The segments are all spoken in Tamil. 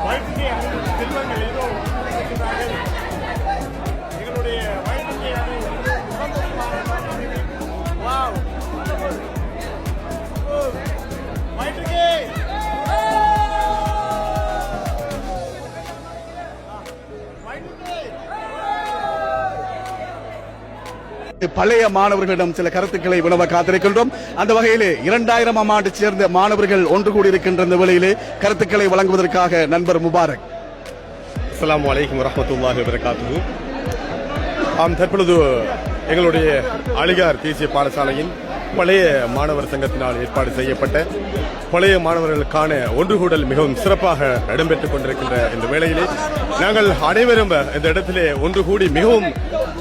வயிற்றுக்கே செல்வங்கள் ஏதோ இருக்கிறார்கள். எங்களுடைய வயிற்றுக்கே வயிற்றுக்கே பழைய மாணவர்களிடம் சில கருத்துக்களை வினவ காத்திருக்கின்றோம். அந்த வகையிலே 2000ஆம் ஆண்டு சேர்ந்த மாணவர்கள் ஒன்று கூடியிருக்கின்ற இந்த வேளையிலே கருத்துக்களை வழங்குவதற்காக நண்பர் முபாரக். அஸ்ஸலாமு அலைக்கும் வரஹ்மத்துல்லாஹி வபரகாத்துஹு. தற்பொழுது எங்களுடைய அலிகார் தேசிய பாடசாலையின் பழைய மாணவர் சங்கத்தினால் ஏற்பாடு செய்யப்பட்ட பழைய மாணவர்களுக்கான ஒன்றுகூடல் மிகவும் சிறப்பாக இடம்பெற்றுக் கொண்டிருக்கின்ற இந்த வேளையிலே நாங்கள் அனைவரும் இந்த இடத்திலே ஒன்று கூடி மிகவும்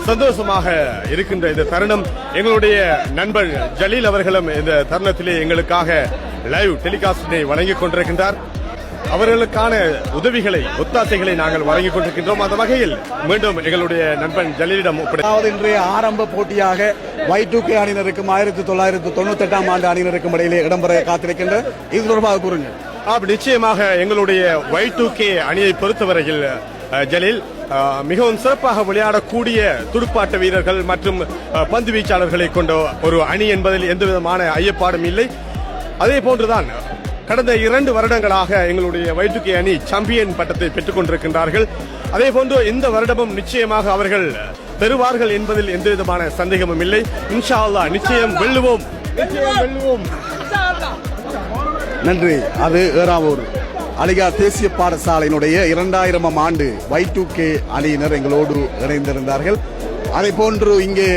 சந்தோஷமாக இருக்கின்ற இந்த தருணம். எங்களுடைய நண்பர் ஜலீல் அவர்களும் இந்த தருணத்திலே எங்களுக்காக லைவ் டெலிகாஸ்டினை வழங்கிக் கொண்டிருக்கின்றார். அவர்களுக்கான உதவிகளை ஒத்தாசைகளை நாங்கள் வழங்கிக் கொண்டிருக்கின்றோம். அந்த வகையில் மீண்டும் எங்களுடைய நண்பன் ஜலீலிடம் அதாவது இன்றைய ஆரம்ப போட்டியாக Y2K அணியினருக்கும் 1998ஆம் ஆண்டு அணியினருக்கும் இடையிலே இடம்பெற காத்திருக்கின்ற இது தொடர்பாக கூறுங்கள். நிச்சயமாக எங்களுடைய Y2K அணியை பொறுத்தவரையில் ஜலீல் மிகவும் சிறப்பாக விளையாடக்கூடிய துடுப்பாட்ட வீரர்கள் மற்றும் பந்து வீச்சாளர்களை கொண்ட ஒரு அணி என்பதில் எந்தவிதமான ஐயப்பாடும் இல்லை. அதே போன்றுதான் கடந்த 2 வருடங்களாக எங்களுடைய Y2K அணி சாம்பியன் பட்டத்தை பெற்றுக் கொண்டிருக்கின்றார்கள். அதே போன்று இந்த வருடமும் நிச்சயமாக அவர்கள் பெறுவார்கள் என்பதில் எந்தவிதமான சந்தேகமும் இல்லை. இன்ஷா அல்லாஹ் நிச்சயம் வெல்லுவோம். நன்றி. அது ஏறாவூர் அலிகார் தேசிய பாடசாலையினுடைய 2000ஆம் ஆண்டு Y2K அணியினர் எங்களோடு இணைந்திருந்தார்கள். அதே போன்று இங்கே